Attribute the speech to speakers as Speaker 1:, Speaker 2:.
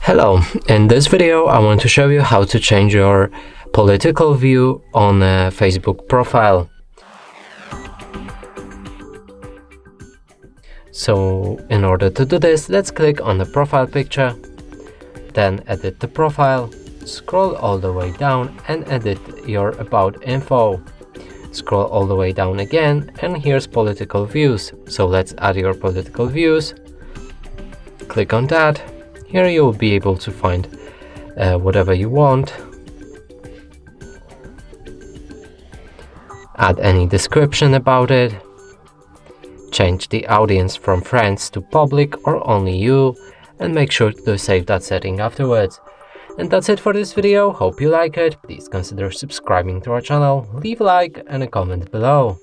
Speaker 1: Hello, in this video I want to show you how to change your political view on a Facebook profile. So in order to do this, let's click on the profile picture, then edit the profile, scroll all the way down and edit your about info. Scroll all the way down again and here's political views. So let's add your political views. Click on that. Here you will be able to find whatever you want. Add any description about it. Change the audience from friends to public or only you, and make sure to save that setting afterwards. And that's it for this video. Hope you like it. Please consider subscribing to our channel, leave a like and a comment below.